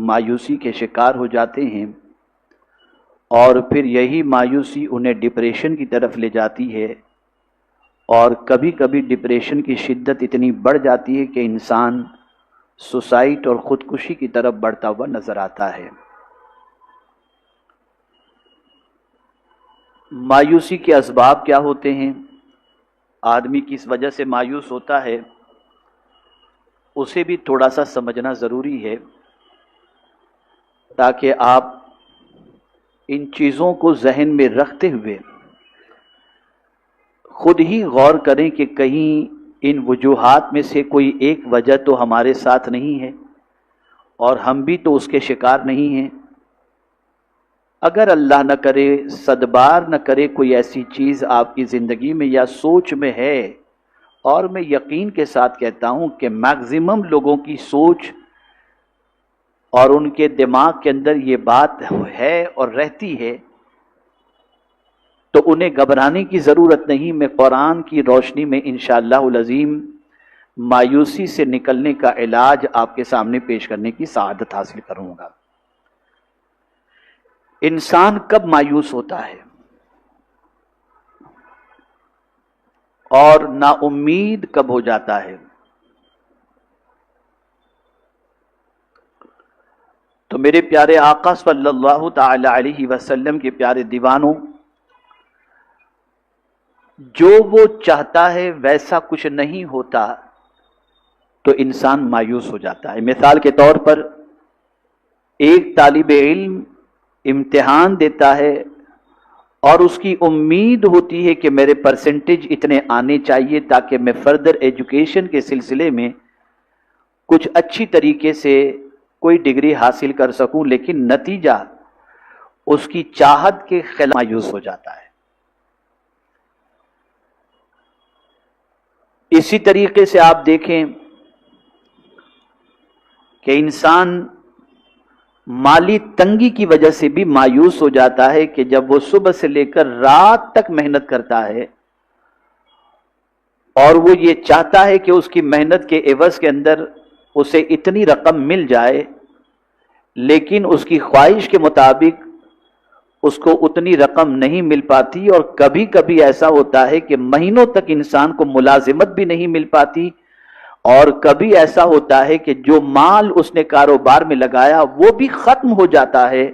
مایوسی کے شکار ہو جاتے ہیں، اور پھر یہی مایوسی انہیں ڈپریشن کی طرف لے جاتی ہے، اور کبھی کبھی ڈپریشن کی شدت اتنی بڑھ جاتی ہے کہ انسان سوسائڈ اور خودکشی کی طرف بڑھتا ہوا نظر آتا ہے۔ مایوسی کے اسباب کیا ہوتے ہیں؟ آدمی کس وجہ سے مایوس ہوتا ہے اسے بھی تھوڑا سا سمجھنا ضروری ہے، تاکہ آپ ان چیزوں کو ذہن میں رکھتے ہوئے خود ہی غور کریں کہ کہیں ان وجوہات میں سے کوئی ایک وجہ تو ہمارے ساتھ نہیں ہے اور ہم بھی تو اس کے شکار نہیں ہیں۔ اگر اللہ نہ کرے، صدبار نہ کرے، کوئی ایسی چیز آپ کی زندگی میں یا سوچ میں ہے، اور میں یقین کے ساتھ کہتا ہوں کہ میکزیمم لوگوں کی سوچ اور ان کے دماغ کے اندر یہ بات ہے اور رہتی ہے، تو انہیں گھبرانے کی ضرورت نہیں۔ میں قرآن کی روشنی میں انشاءاللہ العظیم مایوسی سے نکلنے کا علاج آپ کے سامنے پیش کرنے کی سعادت حاصل کروں گا۔ انسان کب مایوس ہوتا ہے اور نا امید کب ہو جاتا ہے؟ تو میرے پیارے آقا صلی اللہ تعالی علیہ وسلم کے پیارے دیوانوں، جو وہ چاہتا ہے ویسا کچھ نہیں ہوتا تو انسان مایوس ہو جاتا ہے۔ مثال کے طور پر ایک طالب علم امتحان دیتا ہے اور اس کی امید ہوتی ہے کہ میرے پرسنٹیج اتنے آنے چاہیے تاکہ میں فردر ایجوکیشن کے سلسلے میں کچھ اچھی طریقے سے کوئی ڈگری حاصل کر سکوں، لیکن نتیجہ اس کی چاہت کے خلاف مایوس ہو جاتا ہے۔ اسی طریقے سے آپ دیکھیں کہ انسان مالی تنگی کی وجہ سے بھی مایوس ہو جاتا ہے کہ جب وہ صبح سے لے کر رات تک محنت کرتا ہے اور وہ یہ چاہتا ہے کہ اس کی محنت کے عوض کے اندر اسے اتنی رقم مل جائے، لیکن اس کی خواہش کے مطابق اس کو اتنی رقم نہیں مل پاتی، اور کبھی کبھی ایسا ہوتا ہے کہ مہینوں تک انسان کو ملازمت بھی نہیں مل پاتی، اور کبھی ایسا ہوتا ہے کہ جو مال اس نے کاروبار میں لگایا وہ بھی ختم ہو جاتا ہے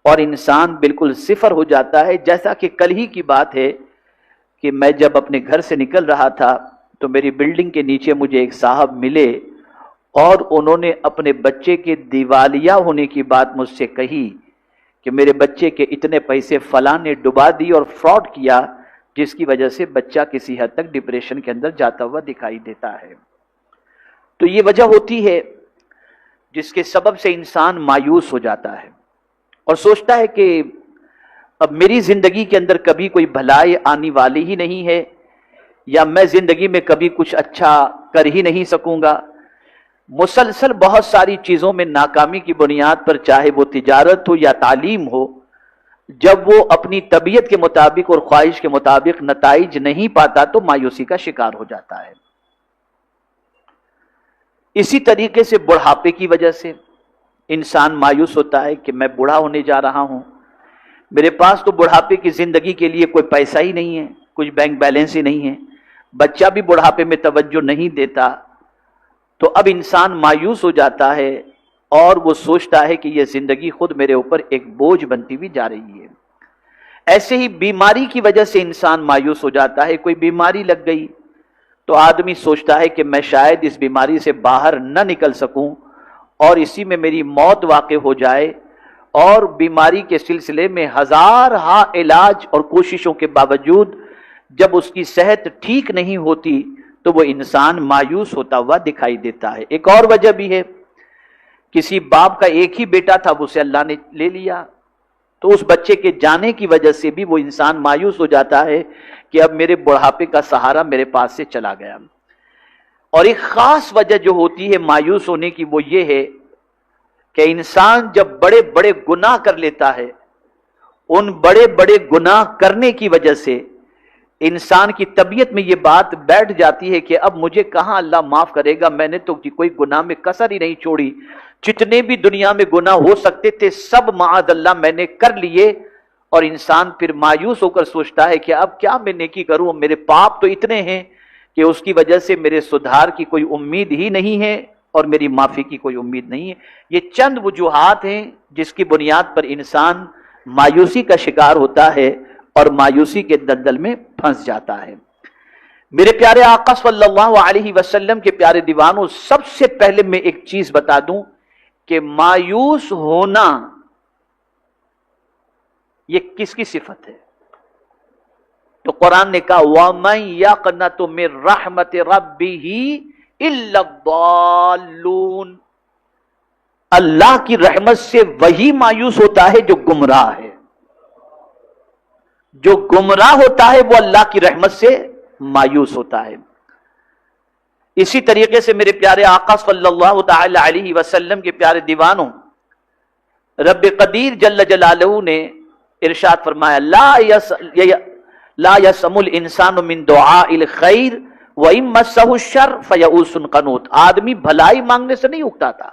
اور انسان بالکل صفر ہو جاتا ہے۔ جیسا کہ کل ہی کی بات ہے کہ میں جب اپنے گھر سے نکل رہا تھا تو میری بلڈنگ کے نیچے مجھے ایک صاحب ملے اور انہوں نے اپنے بچے کے دیوالیہ ہونے کی بات مجھ سے کہی کہ میرے بچے کے اتنے پیسے فلاں نے ڈبا دی اور فراڈ کیا، جس کی وجہ سے بچہ کسی حد تک ڈپریشن کے اندر جاتا ہوا دکھائی دیتا ہے۔ تو یہ وجہ ہوتی ہے جس کے سبب سے انسان مایوس ہو جاتا ہے اور سوچتا ہے کہ اب میری زندگی کے اندر کبھی کوئی بھلائی آنے والی ہی نہیں ہے، یا میں زندگی میں کبھی کچھ اچھا کر ہی نہیں سکوں گا۔ مسلسل بہت ساری چیزوں میں ناکامی کی بنیاد پر، چاہے وہ تجارت ہو یا تعلیم ہو، جب وہ اپنی طبیعت کے مطابق اور خواہش کے مطابق نتائج نہیں پاتا تو مایوسی کا شکار ہو جاتا ہے۔ اسی طریقے سے بڑھاپے کی وجہ سے انسان مایوس ہوتا ہے کہ میں بوڑھا ہونے جا رہا ہوں، میرے پاس تو بڑھاپے کی زندگی کے لیے کوئی پیسہ ہی نہیں ہے، کچھ بینک بیلنس ہی نہیں ہے، بچہ بھی بڑھاپے میں توجہ نہیں دیتا، تو اب انسان مایوس ہو جاتا ہے اور وہ سوچتا ہے کہ یہ زندگی خود میرے اوپر ایک بوجھ بنتی ہوئی جا رہی ہے۔ ایسے ہی بیماری کی وجہ سے انسان مایوس ہو جاتا ہے۔ کوئی بیماری لگ گئی تو آدمی سوچتا ہے کہ میں شاید اس بیماری سے باہر نہ نکل سکوں اور اسی میں میری موت واقع ہو جائے، اور بیماری کے سلسلے میں ہزارہا علاج اور کوششوں کے باوجود جب اس کی صحت ٹھیک نہیں ہوتی تو وہ انسان مایوس ہوتا ہوا دکھائی دیتا ہے۔ ایک اور وجہ بھی ہے، کسی باپ کا ایک ہی بیٹا تھا، وہ اسے اللہ نے لے لیا، تو اس بچے کے جانے کی وجہ سے بھی وہ انسان مایوس ہو جاتا ہے کہ اب میرے بڑھاپے کا سہارا میرے پاس سے چلا گیا۔ اور ایک خاص وجہ جو ہوتی ہے مایوس ہونے کی وہ یہ ہے کہ انسان جب بڑے بڑے گناہ کر لیتا ہے، ان بڑے بڑے گناہ کرنے کی وجہ سے انسان کی طبیعت میں یہ بات بیٹھ جاتی ہے کہ اب مجھے کہاں اللہ معاف کرے گا، میں نے تو کوئی گناہ میں کسر ہی نہیں چھوڑی، جتنے بھی دنیا میں گناہ ہو سکتے تھے سب معاذ اللہ میں نے کر لیے، اور انسان پھر مایوس ہو کر سوچتا ہے کہ اب کیا میں نیکی کروں، میرے پاپ تو اتنے ہیں کہ اس کی وجہ سے میرے سدھار کی کوئی امید ہی نہیں ہے اور میری معافی کی کوئی امید نہیں ہے۔ یہ چند وجوہات ہیں جس کی بنیاد پر انسان مایوسی کا شکار ہوتا ہے اور مایوسی کے دلدل میں پھنس جاتا ہے۔ میرے پیارے آقا صلی اللہ علیہ وسلم کے پیارے دیوانوں، سب سے پہلے میں ایک چیز بتا دوں کہ مایوس ہونا یہ کس کی صفت ہے؟ تو قرآن نے کہا وَمَن يَقْنَطُ مِن رَحْمَتِ رَبِّهِ إِلَّا الضَّالُّونَ، اللہ کی رحمت سے وہی مایوس ہوتا ہے جو گمراہ ہے۔ جو گمراہ ہوتا ہے وہ اللہ کی رحمت سے مایوس ہوتا ہے۔ اسی طریقے سے میرے پیارے آقا صلی اللہ تعالی علیہ وسلم کے پیارے دیوانوں، رب قدیر جل جلالہ نے ارشاد فرمایا لا یسم الانسان من دعاء الخیر وان مسہ الشر فیئوس قنوط، آدمی بھلائی مانگنے سے نہیں اکتا تھا،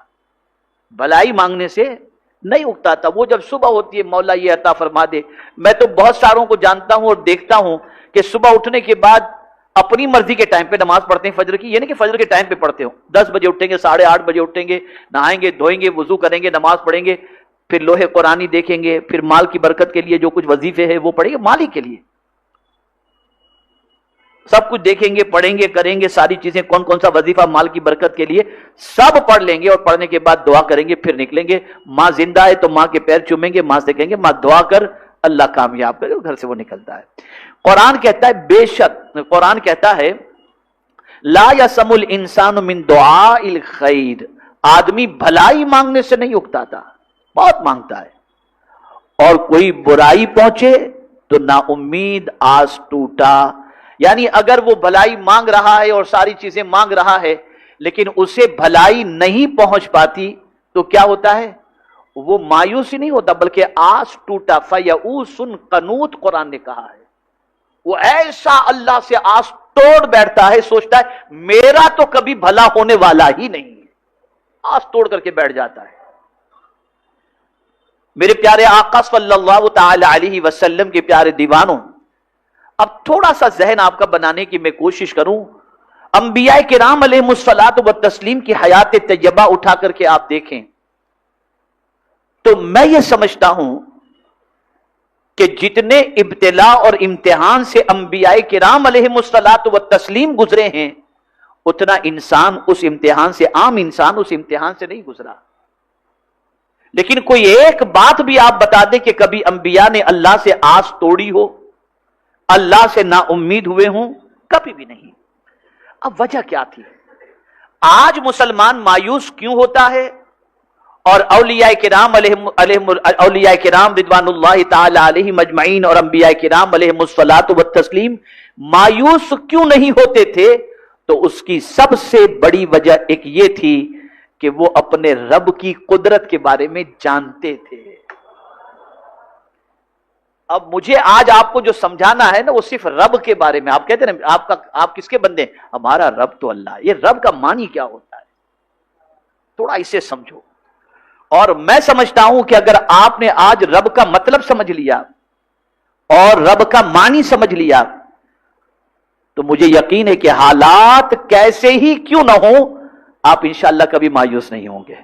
بھلائی مانگنے سے نہیں اکتا تھا۔ وہ جب صبح ہوتی ہے مولا یہ عطا فرما دے، میں تو بہت ساروں کو جانتا ہوں اور دیکھتا ہوں کہ صبح اٹھنے کے بعد اپنی مرضی کے ٹائم پہ نماز پڑھتے ہیں فجر کی، یہ نہیں کہ فجر کے ٹائم پہ پڑھتے ہو، 10 بجے اٹھیں گے، 8:30 بجے اٹھیں گے، نہائیں گے، دھوئیں گے، وضو کریں گے، نماز پڑھیں گے، پھر لوہے قرآنی دیکھیں گے، پھر مال کی برکت کے لیے جو کچھ وظیفے ہیں وہ پڑھیں گے، مال ہی کے لیے سب کچھ دیکھیں گے، پڑھیں گے، کریں گے، ساری چیزیں کون کون سا وظیفہ مال کی برکت کے لیے سب پڑھ لیں گے، اور پڑھنے کے بعد دعا کریں گے، پھر نکلیں گے۔ ماں زندہ ہے تو ماں کے پیر چومیں گے، ماں سے کہیں گے ماں دعا کر اللہ کامیاب کرے، گھر سے وہ نکلتا ہے۔ قرآن کہتا ہے بے شک، قرآن کہتا ہے لا یسم الانسان من دعاء الخیر، آدمی بھلائی مانگنے سے نہیں اکتا تھا، بہت مانگتا ہے، اور کوئی برائی پہنچے تو نا امید آس ٹوٹا، یعنی اگر وہ بھلائی مانگ رہا ہے اور ساری چیزیں مانگ رہا ہے لیکن اسے بھلائی نہیں پہنچ پاتی تو کیا ہوتا ہے؟ وہ مایوس ہی نہیں ہوتا بلکہ آس ٹوٹا، فیئوس قنوط قرآن نے کہا ہے، وہ ایسا اللہ سے آس توڑ بیٹھتا ہے، سوچتا ہے میرا تو کبھی بھلا ہونے والا ہی نہیں ہے، آس توڑ کر کے بیٹھ جاتا ہے۔ میرے پیارے آقا صلی اللہ تعالی علیہ وسلم کے پیارے دیوانوں، اب تھوڑا سا ذہن آپ کا بنانے کی میں کوشش کروں، انبیاء کرام علیہ الصلوۃ والتسلیم کی حیات طیبہ اٹھا کر کے آپ دیکھیں تو میں یہ سمجھتا ہوں کہ جتنے ابتلا اور امتحان سے انبیاء کرام علیہ الصلوۃ والتسلیم گزرے ہیں اتنا انسان اس امتحان سے، عام انسان اس امتحان سے نہیں گزرا۔ لیکن کوئی ایک بات بھی آپ بتا دیں کہ کبھی انبیاء نے اللہ سے آس توڑی ہو، اللہ سے نا امید ہوئے ہوں؟ کبھی بھی نہیں۔ اب وجہ کیا تھی؟ آج مسلمان مایوس کیوں ہوتا ہے اور اولیاء کرام اولیاء کرام رضوان اللہ تعالی علیہم اجمعین اور انبیاء کرام علیہم الصلوۃ والتسلیم مایوس کیوں نہیں ہوتے تھے؟ تو اس کی سب سے بڑی وجہ ایک یہ تھی کہ وہ اپنے رب کی قدرت کے بارے میں جانتے تھے۔ اب مجھے آج آپ کو جو سمجھانا ہے نا وہ صرف رب کے بارے میں۔ آپ کہتے ہیں نا آپ کس کے بندے ہیں؟ ہمارا رب تو اللہ ہے۔ یہ رب کا معنی کیا ہوتا ہے تھوڑا اسے سمجھو۔ اور میں سمجھتا ہوں کہ اگر آپ نے آج رب کا مطلب سمجھ لیا اور رب کا معنی سمجھ لیا تو مجھے یقین ہے کہ حالات کیسے ہی کیوں نہ ہوں آپ انشاءاللہ کبھی مایوس نہیں ہوں گے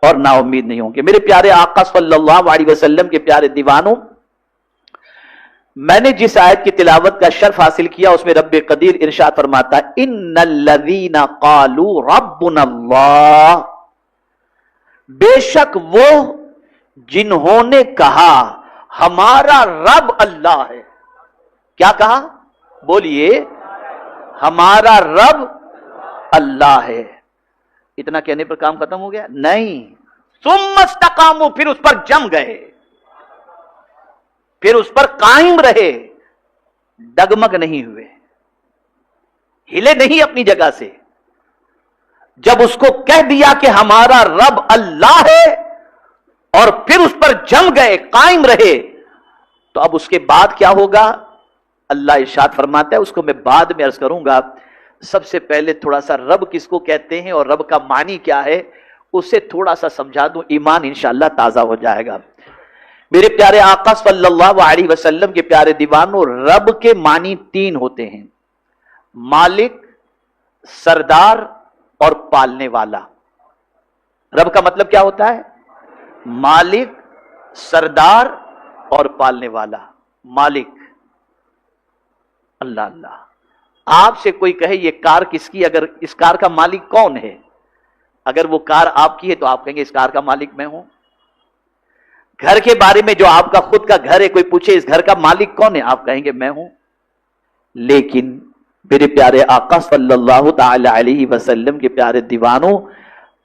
اور نا امید نہیں ہوں گے۔ میرے پیارے آقا صلی اللہ علیہ وسلم کے پیارے دیوانوں، میں نے جس آیت کی تلاوت کا شرف حاصل کیا اس میں رب قدیر ارشاد فرماتا ہے ان الذین قالوا ربنا اللہ، بے شک وہ جنہوں نے کہا ہمارا رب اللہ ہے۔ کیا کہا؟ بولیے، ہمارا رب اللہ ہے۔ اتنا کہنے پر کام ختم ہو گیا؟ نہیں، ثم استقاموا، پھر اس پر جم گئے، پھر اس پر قائم رہے، ڈگمگ نہیں ہوئے، ہلے نہیں اپنی جگہ سے۔ جب اس کو کہہ دیا کہ ہمارا رب اللہ ہے اور پھر اس پر جم گئے، قائم رہے، تو اب اس کے بعد کیا ہوگا؟ اللہ ارشاد فرماتا ہے، اس کو میں بعد میں عرض کروں گا۔ سب سے پہلے تھوڑا سا رب کس کو کہتے ہیں اور رب کا معنی کیا ہے اسے تھوڑا سا سمجھا دوں، ایمان انشاءاللہ تازہ ہو جائے گا۔ میرے پیارے آقا صلی اللہ علیہ وسلم کے پیارے دیوانوں، رب کے معنی تین ہوتے ہیں: مالک، سردار اور پالنے والا۔ رب کا مطلب کیا ہوتا ہے؟ مالک، سردار اور پالنے والا۔ مالک، اللہ اللہ، آپ سے کوئی کہے یہ کار کس کی، اگر اس کار کا مالک کون ہے، اگر وہ کار آپ کی ہے تو آپ کہیں گے اس کار کا مالک میں ہوں۔ گھر کے بارے میں، جو آپ کا خود کا گھر ہے، کوئی پوچھے اس گھر کا مالک کون ہے، آپ کہیں گے میں ہوں۔ لیکن میرے پیارے آقا صلی اللہ تعالی علیہ وسلم کے پیارے دیوانوں،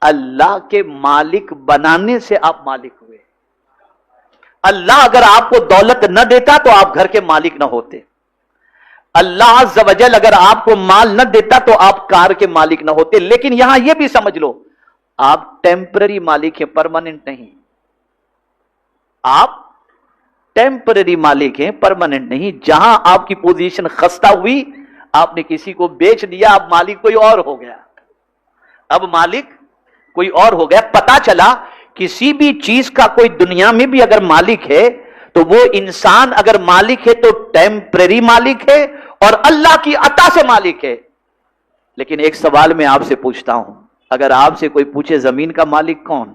اللہ کے مالک بنانے سے آپ مالک ہوئے۔ اللہ اگر آپ کو دولت نہ دیتا تو آپ گھر کے مالک نہ ہوتے۔ اللہ عز و جل اگر آپ کو مال نہ دیتا تو آپ کار کے مالک نہ ہوتے۔ لیکن یہاں یہ بھی سمجھ لو، آپ ٹیمپرری مالک ہیں، پرماننٹ نہیں۔ آپ ٹیمپرری مالک ہیں، پرماننٹ نہیں۔ جہاں آپ کی پوزیشن خستہ ہوئی، آپ نے کسی کو بیچ دیا، اب مالک کوئی اور ہو گیا، اب مالک کوئی اور ہو گیا۔ پتا چلا کسی بھی چیز کا کوئی دنیا میں بھی اگر مالک ہے تو وہ انسان اگر مالک ہے تو ٹیمپرری مالک ہے اور اللہ کی عطا سے مالک ہے۔ لیکن ایک سوال میں آپ سے پوچھتا ہوں، اگر آپ سے کوئی پوچھے زمین کا مالک کون،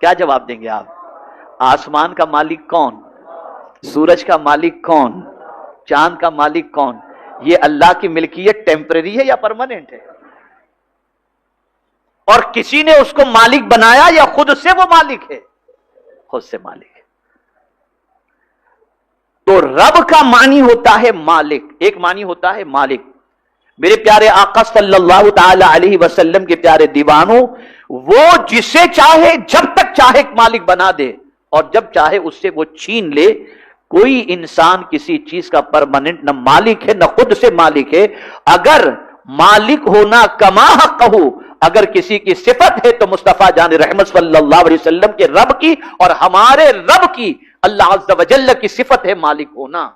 کیا جواب دیں گے آپ؟ آسمان کا مالک کون؟ سورج کا مالک کون؟ چاند کا مالک کون؟ یہ اللہ کی ملکیت ٹیمپرری ہے یا پرماننٹ ہے؟ اور کسی نے اس کو مالک بنایا یا خود سے وہ مالک ہے؟ خود سے مالک ہے۔ تو رب کا معنی ہوتا ہے مالک، ایک معنی ہوتا ہے مالک۔ میرے پیارے آقا صلی اللہ تعالی علیہ وسلم کے پیارے دیوانوں، وہ جسے چاہے جب تک چاہے مالک بنا دے اور جب چاہے اس سے وہ چھین لے۔ کوئی انسان کسی چیز کا پرماننٹ نہ مالک ہے نہ خود سے مالک ہے۔ اگر مالک ہونا کما حق ہو، اگر کسی کی صفت ہے تو مصطفیٰ جان رحمت صلی اللہ علیہ وسلم کے رب کی اور ہمارے رب کی، اللہ عز و جل کی صفت ہے مالک ہونا۔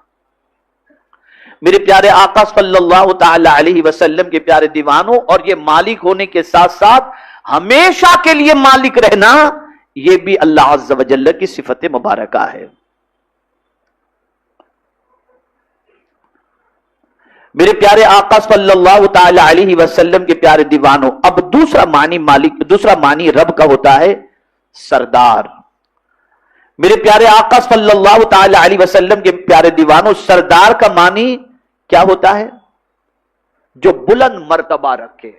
میرے پیارے آقا صلی اللہ تعالی علیہ وسلم کے پیارے دیوانوں، اور یہ مالک ہونے کے ساتھ ساتھ ہمیشہ کے لیے مالک رہنا، یہ بھی اللہ عز و جل کی صفت مبارکہ ہے۔ میرے پیارے آقا صلی اللہ تعالی علیہ وسلم کے پیارے دیوانوں، اب دوسرا معنی مالک، دوسرا معنی رب کا ہوتا ہے سردار۔ میرے پیارے آقا صلی اللہ تعالی علیہ وسلم کے پیارے دیوانوں، سردار کا معنی کیا ہوتا ہے؟ جو بلند مرتبہ رکھے۔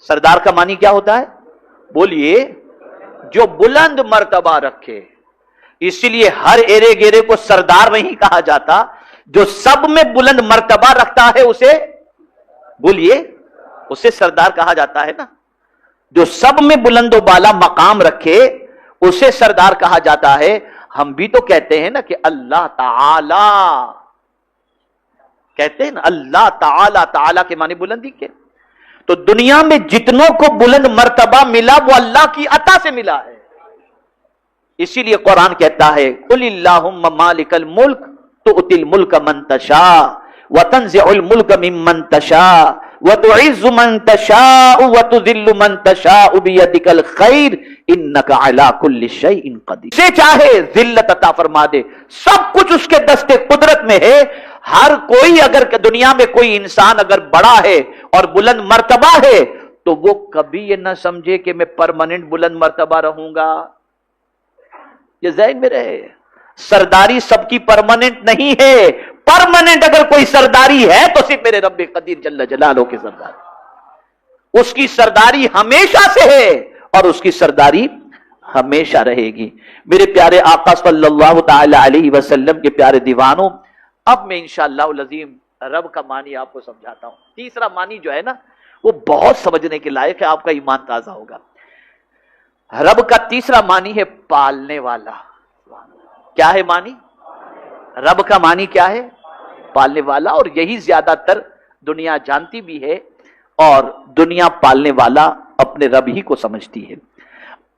سردار کا معنی کیا ہوتا ہے؟ بولیے، جو بلند مرتبہ رکھے۔ اسی لیے ہر ایرے گیرے کو سردار نہیں کہا جاتا، جو سب میں بلند مرتبہ رکھتا ہے اسے، بولیے، اسے سردار کہا جاتا ہے نا۔ جو سب میں بلند و بالا مقام رکھے اسے سردار کہا جاتا ہے۔ ہم بھی تو کہتے ہیں نا کہ اللہ تعالی، کہتے ہیں نا اللہ تعالی، تعالی کے معنی بلندی کے۔ تو دنیا میں جتنوں کو بلند مرتبہ ملا وہ اللہ کی عطا سے ملا ہے۔ اسی لیے قرآن کہتا ہے قل اللہم مالک الملک تؤتی الملک من تشاء وتنزع الملک ممن تشاء وتعز من تشاء وتذل من تشاء بیدک الخیر انک علی کل شیء قدیر۔ سے چاہے ذلت عطا فرما دے، سب کچھ اس کے دست قدرت میں ہے۔ ہر کوئی، اگر دنیا میں کوئی انسان اگر بڑا ہے اور بلند مرتبہ ہے تو وہ کبھی یہ نہ سمجھے کہ میں پرماننٹ بلند مرتبہ رہوں گا۔ یہ ذہن میں رہے، سرداری سب کی پرماننٹ نہیں ہے۔ پرماننٹ اگر کوئی سرداری ہے تو صرف میرے رب قدیر جل جلالہ کی سرداری، اس کی سرداری ہمیشہ سے ہے اور اس کی سرداری ہمیشہ رہے گی۔ میرے پیارے آقا صلی اللہ تعالی علیہ وسلم کے پیارے دیوانوں، اب میں انشاءاللہ العظیم رب کا معنی آپ کو سمجھاتا ہوں۔ تیسرا معنی جو ہے نا وہ بہت سمجھنے کے لائق ہے، آپ کا ایمان تازہ ہوگا۔ رب کا تیسرا معنی ہے پالنے والا۔ کیا ہے معنی؟ رب کا معنی کیا ہے؟ پالنے والا۔ اور یہی زیادہ تر دنیا جانتی بھی ہے، اور دنیا پالنے والا اپنے رب ہی کو سمجھتی ہے۔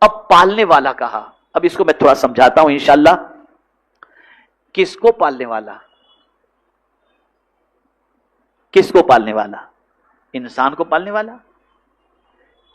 اب پالنے والا کہا، اب اس کو میں تھوڑا سمجھاتا ہوں انشاءاللہ۔ کس کو پالنے والا؟ کس کو پالنے والا؟ انسان کو پالنے والا؟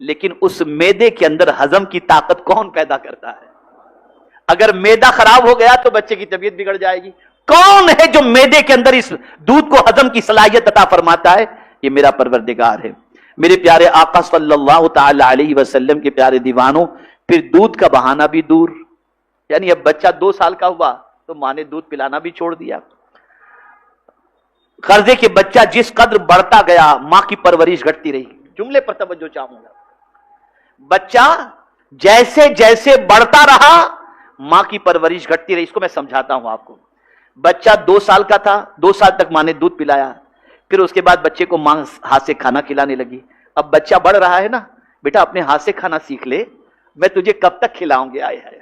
لیکن اس میدے کے اندر ہضم کی طاقت کون پیدا کرتا ہے؟ اگر میدا خراب ہو گیا تو بچے کی طبیعت بگڑ جائے گی. کون ہے جو میدے کے اندر اس دودھ کو ہضم کی صلاحیت عطا فرماتا ہے؟ یہ میرا پروردگار ہے. میرے پیارے آقا صلی اللہ تعالی علیہ وسلم کے پیارے دیوانوں، پھر دودھ کا بہانہ بھی دور. یعنی اب بچہ 2 سال کا ہوا تو ماں نے دودھ پلانا بھی چھوڑ دیا. قرضے کے بچہ جس قدر بڑھتا گیا ماں کی پرورش گھٹتی رہی. جملے پر توجہ چاہوں گا. بچہ جیسے جیسے بڑھتا رہا ماں کی پرورش گھٹتی رہی. اس کو میں سمجھاتا ہوں آپ کو. بچہ 2 سال کا تھا، 2 سال تک ماں نے دودھ پلایا. پھر اس کے بعد بچے کو ماں ہاتھ سے کھانا کھلانے لگی. اب بچہ بڑھ رہا ہے نا، بیٹا اپنے ہاتھ سے کھانا سیکھ لے، میں تجھے کب تک کھلاؤں گے. آئے ہائے.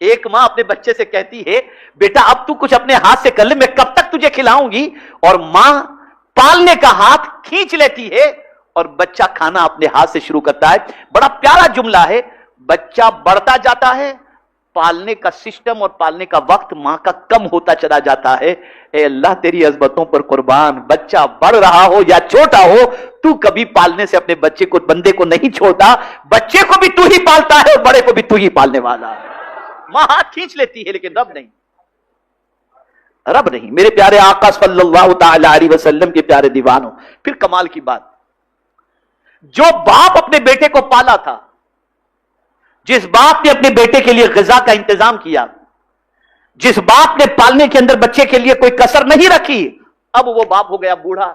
ایک ماں اپنے بچے سے کہتی ہے بیٹا اب تو کچھ اپنے ہاتھ سے کر لے، میں کب تک تجھے کھلاؤں گی. اور ماں پالنے کا ہاتھ کھینچ لیتی ہے اور بچہ کھانا اپنے ہاتھ سے شروع کرتا ہے. بڑا پیارا جملہ ہے. بچہ بڑھتا جاتا ہے، پالنے کا سسٹم اور پالنے کا وقت ماں کا کم ہوتا چلا جاتا ہے. اے اللہ تیری عظمتوں پر قربان، بچہ بڑھ رہا ہو یا چھوٹا ہو، تو کبھی پالنے سے اپنے بچے کو، بندے کو نہیں چھوڑتا. بچے کو بھی تو ہی پالتا ہے اور بڑے کو بھی تو ہی پالنے والا ہے. ماں ہاتھ کھینچ لیتی ہے لیکن رب نہیں. رب نہیں. میرے پیارے آقا صلی اللہ تعالی علیہ وسلم کے پیارے دیوانوں، پھر کمال کی بات، جو باپ اپنے بیٹے کو پالا تھا، جس باپ نے اپنے بیٹے کے لیے غذا کا انتظام کیا، جس باپ نے پالنے کے اندر بچے کے لیے کوئی کسر نہیں رکھی، اب وہ باپ ہو گیا بوڑھا.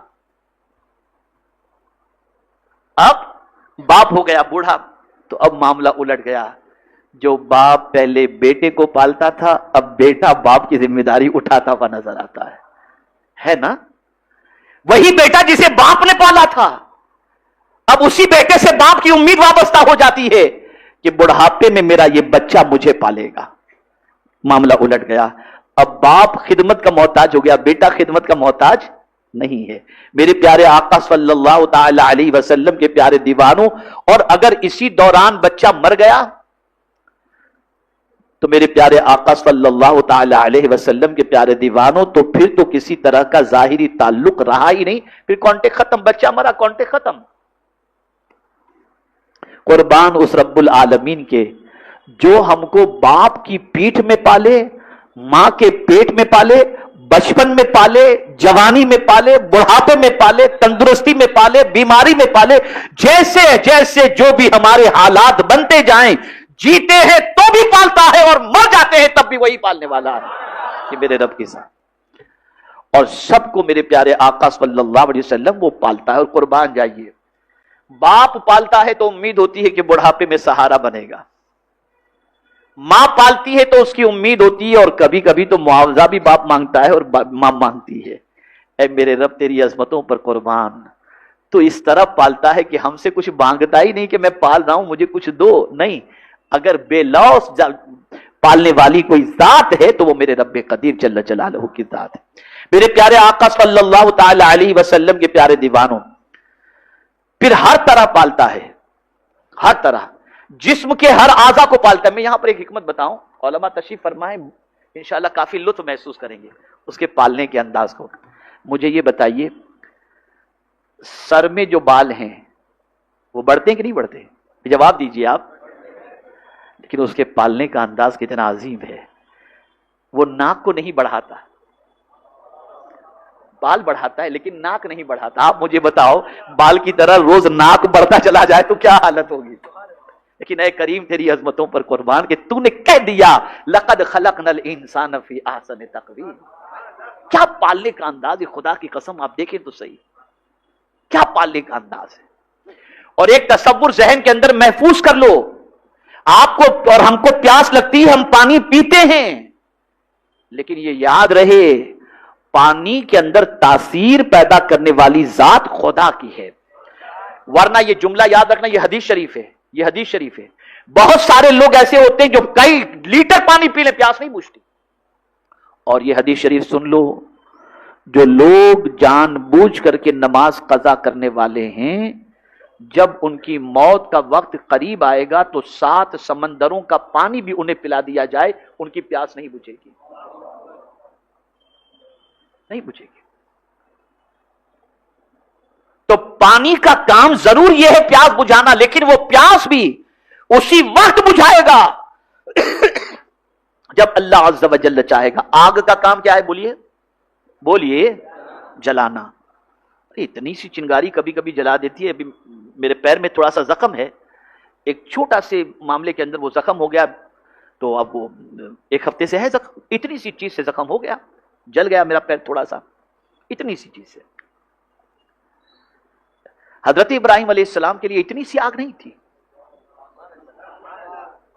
اب باپ ہو گیا بوڑھا تو اب معاملہ الٹ گیا. جو باپ پہلے بیٹے کو پالتا تھا اب بیٹا باپ کی ذمہ داری اٹھاتا ہوا نظر آتا ہے نا. وہی بیٹا جسے باپ نے پالا تھا اب اسی بیٹے سے باپ کی امید وابستہ ہو جاتی ہے کہ بڑھاپے میں میرا یہ بچہ مجھے پالے گا. معاملہ الٹ گیا. اب باپ خدمت کا محتاج ہو گیا، بیٹا خدمت کا محتاج نہیں ہے. میرے پیارے آقا صلی اللہ تعالی علیہ وسلم کے پیارے دیوانوں، اور اگر اسی دوران بچہ مر گیا تو میرے پیارے آقا صلی اللہ تعالی علیہ وسلم کے پیارے دیوانوں، تو پھر تو کسی طرح کا ظاہری تعلق رہا ہی نہیں. پھر کانٹیکٹ ختم. بچہ مرا، کانٹیکٹ ختم. قربان اس رب العالمین کے جو ہم کو باپ کی پیٹھ میں پالے، ماں کے پیٹ میں پالے، بچپن میں پالے، جوانی میں پالے، بڑھاپے میں پالے، تندرستی میں پالے، بیماری میں پالے. جیسے جیسے جو بھی ہمارے حالات بنتے جائیں، جیتے ہیں تو بھی پالتا ہے اور مر جاتے ہیں تب بھی وہی پالنے والا ہے. یہ میرے رب کی ذات. اور سب کو میرے پیارے آقا صلی اللہ علیہ وسلم وہ پالتا ہے. اور قربان جائیے، باپ پالتا ہے تو امید ہوتی ہے کہ بڑھاپے میں سہارا بنے گا. ماں پالتی ہے تو اس کی امید ہوتی ہے، اور کبھی کبھی تو معاوضہ بھی باپ مانگتا ہے اور ماں مانگتی ہے. اے میرے رب تیری عظمتوں پر قربان، تو اس طرح پالتا ہے کہ ہم سے کچھ مانگتا ہی نہیں کہ میں پال رہا ہوں مجھے کچھ دو. نہیں، اگر بے لوث پالنے والی کوئی ذات ہے تو وہ میرے رب قدیر جل جلالہ کی ذات ہے. میرے پیارے آقا صلی اللہ تعالی علیہ وسلم کے پیارے دیوانوں، پھر ہر طرح پالتا ہے. ہر طرح جسم کے ہر اعضا کو پالتا ہے. میں یہاں پر ایک حکمت بتاؤں، علماء تشریف فرمائیں، انشاءاللہ کافی لطف محسوس کریں گے اس کے پالنے کے انداز کو. مجھے یہ بتائیے، سر میں جو بال ہیں وہ بڑھتے ہیں کہ نہیں بڑھتے؟ جواب دیجئے آپ. لیکن اس کے پالنے کا انداز کتنا عظیم ہے. وہ ناک کو نہیں بڑھاتا، بال بڑھاتا ہے لیکن ناک نہیں بڑھاتا. آپ مجھے بتاؤ بال کی طرح روز ناک بڑھتا چلا جائے تو کیا حالت ہوگی. لیکن اے کریم تیری عظمتوں پر قربان کہ تو نے کہہ دیا لقد خلقنا الانسان فی احسن تقویم. کیا پالنے کا انداز ہے، خدا کی قسم آپ دیکھیں تو صحیح کیا پالنے کا انداز ہے. اور ایک تصور ذہن کے اندر محفوظ کر لو، آپ کو اور ہم کو پیاس لگتی ہے، ہم پانی پیتے ہیں، لیکن یہ یاد رہے پانی کے اندر تاثیر پیدا کرنے والی ذات خدا کی ہے. ورنہ یہ جملہ یاد رکھنا، یہ حدیث شریف ہے. یہ حدیث شریف ہے. بہت سارے لوگ ایسے ہوتے ہیں جو کئی لیٹر پانی پی لیں پیاس نہیں بجھتی. اور یہ حدیث شریف سن لو، جو لوگ جان بوجھ کر کے نماز قضا کرنے والے ہیں، جب ان کی موت کا وقت قریب آئے گا تو 7 سمندروں کا پانی بھی انہیں پلا دیا جائے ان کی پیاس نہیں بجھے گی. نہیں بجھے گی. تو پانی کا کام ضرور یہ ہے پیاس بجھانا، لیکن وہ پیاس بھی اسی وقت بجھائے گا جب اللہ عز و جل چاہے گا۔ آگ کا کام کیا ہے؟ بولیے جلانا۔ اتنی سی چنگاری کبھی کبھی جلا دیتی ہے۔ ابھی میرے پیر میں تھوڑا سا زخم ہے، ایک چھوٹا سے معاملے کے اندر وہ زخم ہو گیا، تو اب وہ ایک ہفتے سے ہے زخم، اتنی سی چیز سے زخم ہو گیا، جل گیا میرا پیر تھوڑا سا، اتنی سی چیز سے۔ حضرت ابراہیم علیہ السلام کے لیے اتنی سی آگ نہیں تھی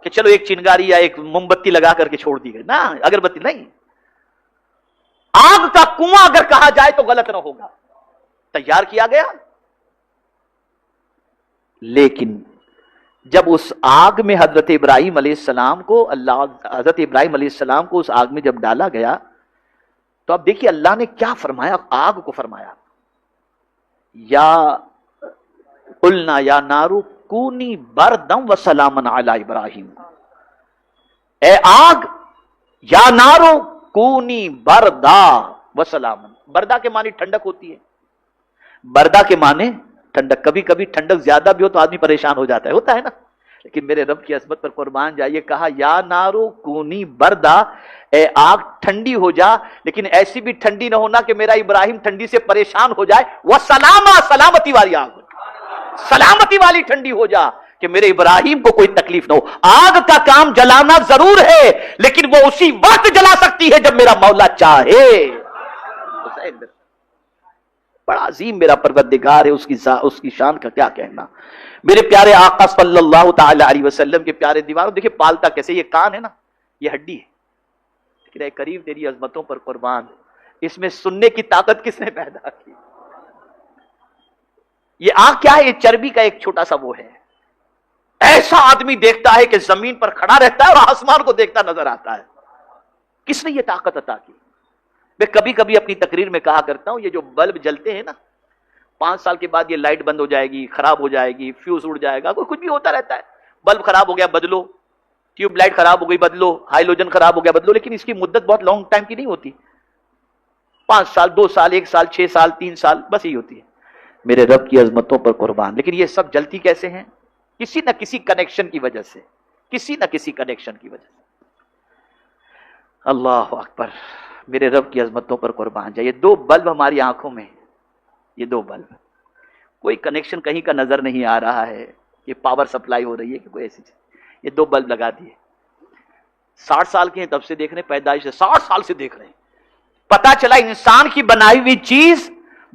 کہ چلو ایک چنگاری یا ایک موم بتی لگا کر کے چھوڑ دی گئی، نہ اگربتی نہیں، آگ کا کنواں اگر کہا جائے تو غلط نہ ہوگا، تیار کیا گیا۔ لیکن جب اس آگ میں حضرت ابراہیم علیہ السلام کو حضرت ابراہیم علیہ السلام کو اس آگ میں جب ڈالا گیا، تو اب دیکھیے اللہ نے کیا فرمایا، آگ کو فرمایا یا قلنا یا نارو کونی بردم و سلامن علی ابراہیم، اے آگ یا نارو کونی بردا و سلامن۔ بردا کے معنی ٹھنڈک ہوتی ہے، بردا کے معنی ٹھنڈک۔ کبھی کبھی ٹھنڈک زیادہ بھی ہو تو آدمی پریشان ہو جاتا ہے، ہوتا ہے نا، لیکن میرے رب کی عظمت پر قربان جائیے، کہا یا نارو کونی بردا، اے آگ ٹھنڈی ہو جا، لیکن ایسی بھی ٹھنڈی نہ ہونا کہ میرا ابراہیم ٹھنڈی سے پریشان ہو جائے، وہ سلامتی والی آگ، سلامتی والی ٹھنڈی ہو جا کہ میرے ابراہیم کو کوئی تکلیف نہ ہو۔ آگ کا کام جلانا ضرور ہے، لیکن وہ اسی وقت جلا سکتی ہے جب میرا مولا چاہے۔ بڑا عظیم میرا پروردگار ہے، اس کی شان کا کیا کہنا۔ میرے پیارے آقا صلی اللہ تعالی علیہ وسلم کے پیارے دیواروں، دیکھیں پالتا کیسے، یہ کان ہے نا، یہ ہڈی ہے، لیکن اے کریم تیری عظمتوں پر قربان، اس میں سننے کی طاقت کس نے پیدا کی؟ یہ آنکھ کیا ہے؟ یہ چربی کا ایک چھوٹا سا وہ ہے۔ ایسا آدمی دیکھتا ہے کہ زمین پر کھڑا رہتا ہے اور آسمان کو دیکھتا نظر آتا ہے۔ کس نے یہ طاقت عطا کی؟ میں کبھی کبھی اپنی تقریر میں کہا کرتا ہوں، یہ جو بلب جلتے ہیں نا، 5 سال کے بعد یہ لائٹ بند ہو جائے گی، خراب ہو جائے گی، فیوز اڑ جائے گا، کچھ بھی ہوتا رہتا ہے، بلب خراب ہو گیا بدلو، ٹیوب لائٹ خراب ہو گئی بدلو، ہائیلوجن خراب ہو گیا بدلو، لیکن اس کی مدت بہت لانگ ٹائم کی نہیں ہوتی، 5 سال 2 سال 1 سال 6 سال 3 سال بس یہی ہوتی ہے۔ میرے رب کی عظمتوں پر قربان، لیکن یہ سب جلتی کیسے ہیں؟ کسی نہ کسی کنیکشن کی وجہ سے، کسی نہ کسی کنیکشن کی وجہ سے۔ اللہ اکبر، میرے رب کی عظمتوں پر قربان جائے۔ یہ 2 بلب ہماری آنکھوں میں، یہ 2 بلب، کوئی کنیکشن کہیں کا نظر نہیں آ رہا ہے، یہ پاور سپلائی ہو رہی ہے کہ کوئی ایسی چیز، یہ 2 بلب لگا دیے، 60 سال کے ہیں تب سے دیکھ رہے ہیں، پیدائش سے 60 سال سے دیکھ رہے ہیں۔ پتا چلا انسان کی بنائی ہوئی چیز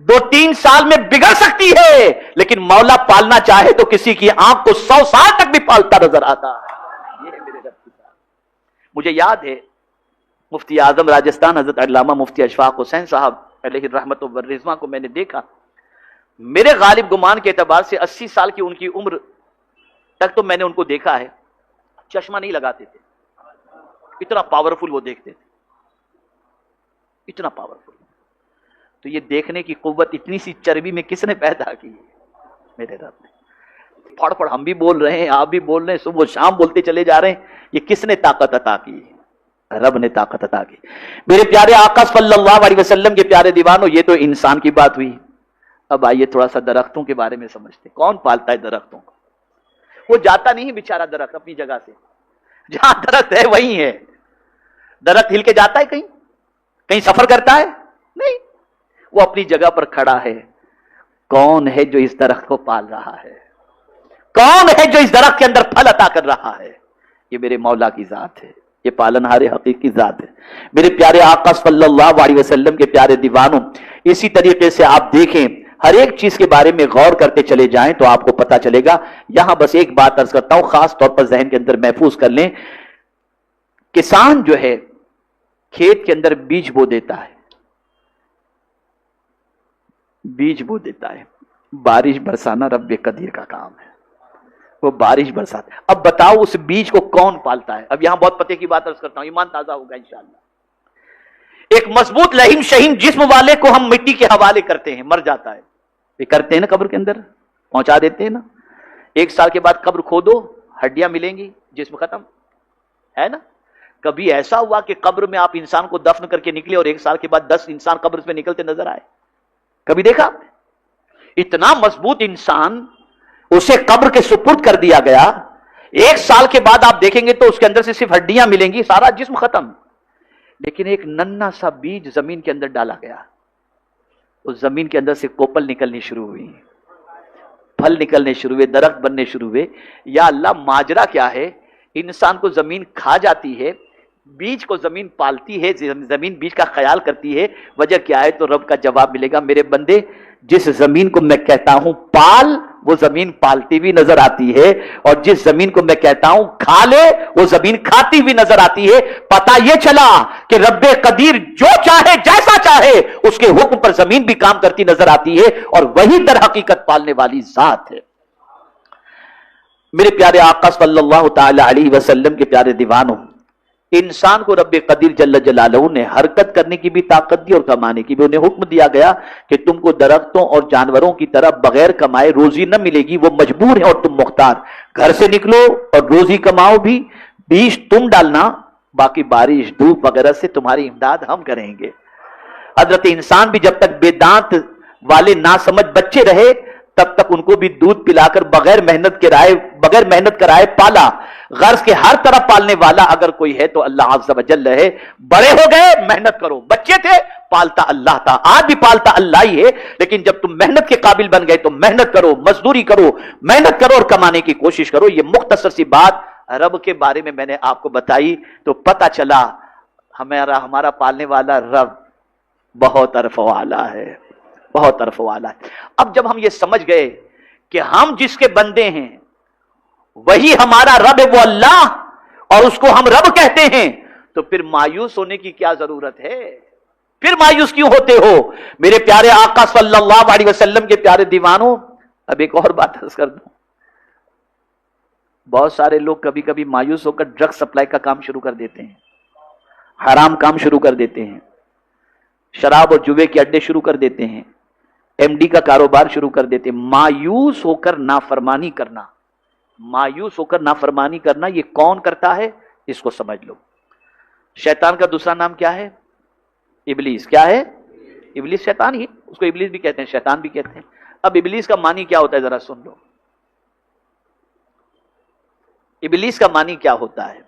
2-3 سال میں بگڑ سکتی ہے، لیکن مولا پالنا چاہے تو کسی کی آنکھ کو 100 سال تک بھی پالتا نظر آتا ہے۔ یہ ہے میرے رب کی ذات۔ مجھے یاد ہے مفتی اعظم راجستھان حضرت علامہ مفتی اشفاق حسین صاحب علیہ الرحمت والرضوان کو میں نے دیکھا، میرے غالب گمان کے اعتبار سے 80 سال کی ان کی عمر تک تو میں نے ان کو دیکھا ہے، چشمہ نہیں لگاتے تھے، اتنا پاورفل وہ دیکھتے تھے، اتنا پاورفل۔ تو یہ دیکھنے کی قوت اتنی سی چربی میں کس نے پیدا کی؟ میرے رب نے۔ پڑھ پڑھ ہم بھی بول رہے ہیں، آپ بھی بول رہے ہیں، صبح و شام بولتے چلے جا رہے ہیں، یہ کس نے طاقت عطا کی؟ رب نے طاقت عطا کی۔ میرے پیارے آقا صلی اللہ علیہ وسلم کے پیارے دیوانوں، یہ تو انسان کی بات ہوئی، اب آئیے تھوڑا سا درختوں کے بارے میں سمجھتے۔ کون پالتا ہے درختوں کو؟ وہ جاتا نہیں ہے بیچارہ درخت اپنی جگہ سے، جہاں درخت ہے وہیں ہے۔ درخت ہل کے جاتا ہے کہیں سفر کرتا ہے؟ نہیں، وہ اپنی جگہ پر کھڑا ہے۔ کون ہے جو اس درخت کو پال رہا ہے؟ کون ہے جو اس درخت کے اندر پھل عطا کر رہا ہے؟ یہ میرے مولا کی ذات ہے، یہ پالنہار حقیقی ذات ہے۔ میرے پیارے آقا صلی اللہ علیہ وسلم کے پیارے دیوانوں، اسی طریقے سے آپ دیکھیں، ہر ایک چیز کے بارے میں غور کرتے چلے جائیں تو آپ کو پتا چلے گا۔ یہاں بس ایک بات عرض کرتا ہوں، خاص طور پر ذہن کے اندر محفوظ کر لیں، کسان جو ہے کھیت کے اندر بیج بو دیتا ہے، بیج بو دیتا ہے، بارش برسانا رب قدیر کا کام ہے، وہ بارش برساتا ہے۔ اب بتاؤ اس بیج کو کون پالتا ہے؟ اب یہاں بہت پتے کی بات عرض کرتا ہوں، ایمان تازہ ہوگا انشاءاللہ۔ ایک مضبوط لہیم شہیم جسم والے کو ہم مٹی کے حوالے کرتے ہیں، مر جاتا ہے، یہ کرتے ہیں نا، قبر کے اندر پہنچا دیتے ہیں نا، 1 سال کے بعد قبر کھودو، ہڈیاں ملیں گی، جسم ختم ہے نا۔ کبھی ایسا ہوا کہ قبر میں آپ انسان کو دفن کر کے نکلے اور 1 سال کے بعد 10 انسان قبر میں نکلتے نظر آئے؟ کبھی دیکھا؟ اتنا مضبوط انسان، اسے قبر کے سپرد کر دیا گیا، 1 سال کے بعد آپ دیکھیں گے تو اس کے اندر سے صرف ہڈیاں ملیں گی، سارا جسم ختم، لیکن ایک ننھا سا بیج زمین کے اندر ڈالا گیا، اس زمین کے اندر سے کوپل نکلنی شروع ہوئی، پھل نکلنے شروع ہوئے، درخت بننے شروع ہوئے۔ یا اللہ، ماجرا کیا ہے؟ انسان کو زمین کھا جاتی ہے، بیج کو زمین پالتی ہے، زمین بیج کا خیال کرتی ہے، وجہ کیا ہے؟ تو رب کا جواب ملے گا، میرے بندے جس زمین کو میں کہتا ہوں پال، وہ زمین پالتی بھی نظر آتی ہے، اور جس زمین کو میں کہتا ہوں کھا لے، وہ زمین کھاتی بھی نظر آتی ہے۔ پتہ یہ چلا کہ رب قدیر جو چاہے جیسا چاہے اس کے حکم پر زمین بھی کام کرتی نظر آتی ہے، اور وہی در حقیقت پالنے والی ذات ہے۔ میرے پیارے آقا صلی اللہ تعالی علیہ وسلم کے پیارے دیوانوں، انسان کو رب قدیر جل جلالہ نے حرکت کرنے کی بھی طاقت دی اور کمانے کی بھی۔ انہیں حکم دیا گیا کہ تم کو درختوں اور جانوروں کی طرح بغیر کمائے روزی نہ ملے گی، وہ مجبور ہیں اور تم مختار۔ گھر سے نکلو اور روزی کماؤ بھی، بیج تم ڈالنا، باقی بارش دھوپ وغیرہ سے تمہاری امداد ہم کریں گے۔ حضرت انسان بھی جب تک بے دانت والے ناسمجھ بچے رہے تب تک ان کو بھی دودھ پلا کر بغیر محنت کرائے پالا۔ غرض کے ہر طرح پالنے والا اگر کوئی ہے تو اللہ عز و جل ہے۔ بڑے ہو گئے، محنت کرو، بچے تھے پالتا اللہ تھا، آج بھی پالتا اللہ ہی ہے، لیکن جب تم محنت کے قابل بن گئے تو محنت کرو، مزدوری کرو، محنت کرو اور کمانے کی کوشش کرو۔ یہ مختصر سی بات رب کے بارے میں میں نے آپ کو بتائی تو پتہ چلا ہمارا پالنے والا رب بہت عرف والا ہے، بہت عرف والا ہے۔ اب جب ہم یہ سمجھ گئے کہ ہم جس کے بندے ہیں وہی ہمارا رب ہے، وہ اللہ، اور اس کو ہم رب کہتے ہیں، تو پھر مایوس ہونے کی کیا ضرورت ہے؟ پھر مایوس کیوں ہوتے ہو؟ میرے پیارے آقا صلی اللہ علیہ وسلم کے پیارے دیوانوں، اب ایک اور بات عرض کر دوں، بہت سارے لوگ کبھی کبھی مایوس ہو کر ڈرگ سپلائی کا کام شروع کر دیتے ہیں، حرام کام شروع کر دیتے ہیں، شراب اور جوے کے اڈے شروع کر دیتے ہیں، ایم ڈی کا کاروبار شروع کر دیتے ہیں۔ مایوس ہو کر نافرمانی کرنا، مایوس ہو کر نافرمانی کرنا، یہ کون کرتا ہے؟ اس کو سمجھ لو۔ شیطان کا دوسرا نام کیا ہے؟ ابلیس۔ کیا ہے؟ ابلیس، شیطان ہی، اس کو ابلیس بھی کہتے ہیں، شیطان بھی کہتے ہیں۔ اب ابلیس کا معنی کیا ہوتا ہے ذرا سن لو۔ ابلیس کا معنی کیا ہوتا ہے؟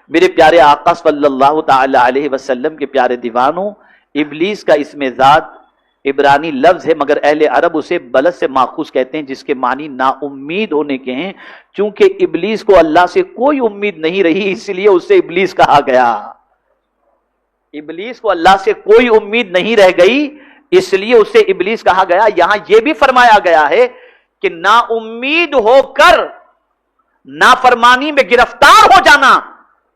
میرے پیارے آقا صلی اللہ تعالی علیہ وسلم کے پیارے دیوانوں، ابلیس کا اسم ذات عبرانی لفظ ہے، مگر اہل عرب اسے بلد سے ماخوذ کہتے ہیں، جس کے معنی نا امید ہونے کے ہیں۔ چونکہ ابلیس کو اللہ سے کوئی امید نہیں رہی، اس لیے اسے ابلیس کہا گیا۔ ابلیس کو اللہ سے کوئی امید نہیں رہ گئی، اس لیے اسے ابلیس کہا گیا۔ یہاں یہ بھی فرمایا گیا ہے کہ نا امید ہو کر نافرمانی میں گرفتار ہو جانا،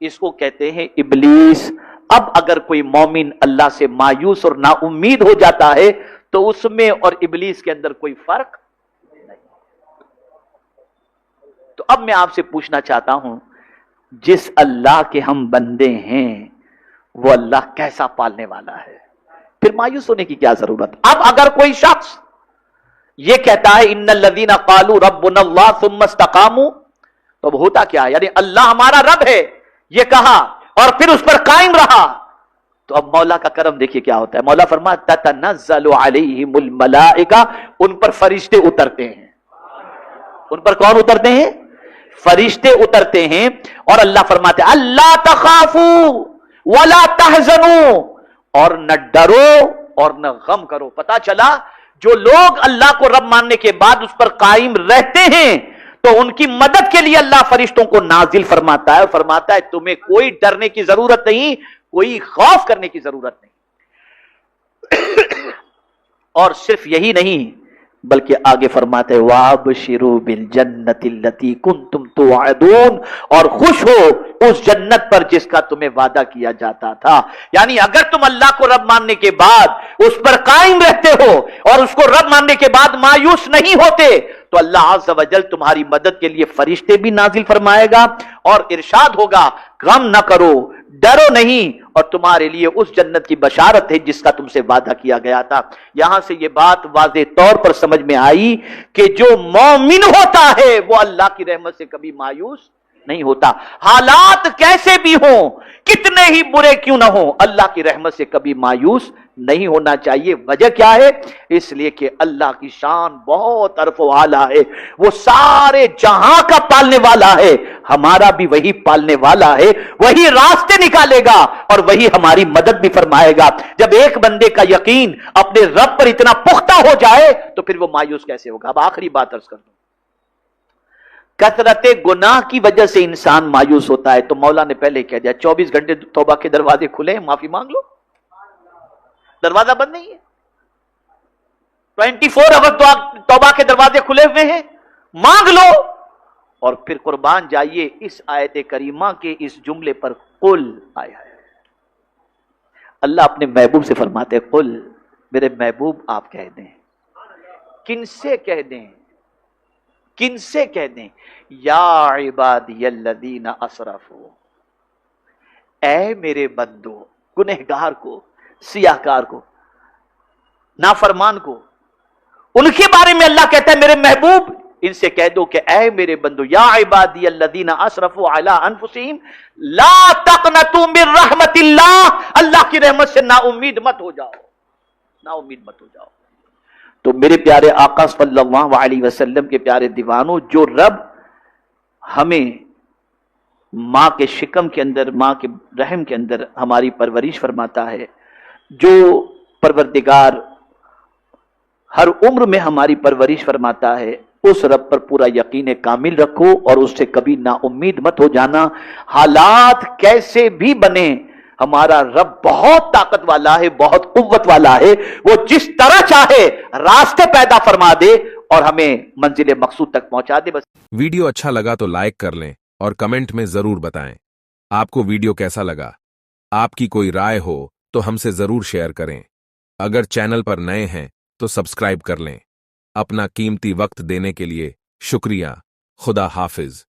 اس کو کہتے ہیں ابلیس۔ اب اگر کوئی مومن اللہ سے مایوس اور نا امید ہو جاتا ہے تو اس میں اور ابلیس کے اندر کوئی فرق نہیں۔ تو اب میں آپ سے پوچھنا چاہتا ہوں، جس اللہ کے ہم بندے ہیں وہ اللہ کیسا پالنے والا ہے؟ پھر مایوس ہونے کی کیا ضرورت؟ اب اگر کوئی شخص یہ کہتا ہے ان الذین قالوا ربنا اللہ ثم استقاموا، تو اب ہوتا کیا ہے؟ یعنی اللہ ہمارا رب ہے یہ کہا اور پھر اس پر قائم رہا، تو اب مولا کا کرم دیکھیے کیا ہوتا ہے۔ مولا فرماتا تتنزل علیہم الملائکہ، ان پر فرشتے اترتے ہیں۔ ان پر کون اترتے ہیں؟ فرشتے اترتے ہیں، اور اللہ فرماتے ہیں اللہ تخافوا ولا تحزنوا، اور نہ ڈرو اور نہ غم کرو۔ پتا چلا جو لوگ اللہ کو رب ماننے کے بعد اس پر قائم رہتے ہیں تو ان کی مدد کے لیے اللہ فرشتوں کو نازل فرماتا ہے، اور فرماتا ہے تمہیں کوئی ڈرنے کی ضرورت نہیں، کوئی خوف کرنے کی ضرورت نہیں۔ اور صرف یہی نہیں بلکہ آگے فرماتے ہیں وَابْشِرُوا بِالْجَنَّةِ الَّتِي كُنْتُمْ تُوعَدُونَ، اور خوش ہو اس جنت پر جس کا تمہیں وعدہ کیا جاتا تھا۔ یعنی اگر تم اللہ کو رب ماننے کے بعد اس پر قائم رہتے ہو اور اس کو رب ماننے کے بعد مایوس نہیں ہوتے تو اللہ عز و جل تمہاری مدد کے لیے فرشتے بھی نازل فرمائے گا، اور ارشاد ہوگا غم نہ کرو، ڈرو نہیں، اور تمہارے لیے اس جنت کی بشارت ہے جس کا تم سے وعدہ کیا گیا تھا۔ یہاں سے یہ بات واضح طور پر سمجھ میں آئی کہ جو مومن ہوتا ہے وہ اللہ کی رحمت سے کبھی مایوس نہیں ہوتا. حالات کیسے بھی ہوں, کتنے ہی برے کیوں نہ ہوں, اللہ کی رحمت سے کبھی مایوس نہیں ہونا چاہیے. وجہ کیا ہے؟ اس لیے کہ اللہ کی شان بہت عرف و اعلیٰ ہے, وہ سارے جہاں کا پالنے والا ہے, ہمارا بھی وہی پالنے والا ہے, وہی راستے نکالے گا اور وہی ہماری مدد بھی فرمائے گا. جب ایک بندے کا یقین اپنے رب پر اتنا پختہ ہو جائے تو پھر وہ مایوس کیسے ہوگا. اب آخری بات عرض کر دوں, کثرت گناہ کی وجہ سے انسان مایوس ہوتا ہے. تو مولا نے پہلے کہہ دیا 24 گھنٹے توبہ کے دروازے کھلے ہیں, معافی مانگ لو, دروازہ بند نہیں ہے. 24 آور توبہ کے دروازے کھلے ہوئے ہیں, مانگ لو. اور پھر قربان جائیے اس آیت کریمہ کے اس جملے پر قل آیا ہے. اللہ اپنے محبوب سے فرماتے ہیں قل, میرے محبوب آپ کہہ دیں. کن سے کہہ دیں؟ کن سے کہہ دیں؟ یا عبادی الذین اسرفوا, اے میرے بندو, گنہگار کو, سیاہکار کو, نافرمان کو, ان کے بارے میں اللہ کہتا ہے میرے محبوب ان سے کہہ دو کہ اے میرے بندو, یا عبادی الذین اسرفوا علی انفسہم لا تقنطوا من رحمت اللہ, اللہ کی رحمت سے نا امید مت ہو جاؤ, نا امید مت ہو جاؤ. تو میرے پیارے آقا صلی اللہ علیہ وسلم کے پیارے دیوانوں, جو رب ہمیں ماں کے شکم کے اندر, ماں کے رحم کے اندر ہماری پرورش فرماتا ہے, جو پروردگار ہر عمر میں ہماری پرورش فرماتا ہے, اس رب پر پورا یقین کامل رکھو اور اس سے کبھی نا امید مت ہو جانا. حالات کیسے بھی بنے, ہمارا رب بہت طاقت والا ہے, بہت قوت والا ہے, وہ جس طرح چاہے راستے پیدا فرما دے اور ہمیں منزل مقصود تک پہنچا دے. بس ویڈیو اچھا لگا تو لائک کر لیں اور کمنٹ میں ضرور بتائیں آپ کو ویڈیو کیسا لگا. آپ کی کوئی رائے ہو تو ہم سے ضرور شیئر کریں. اگر چینل پر نئے ہیں تو سبسکرائب کر لیں. اپنا قیمتی وقت دینے کے لیے شکریہ. خدا حافظ.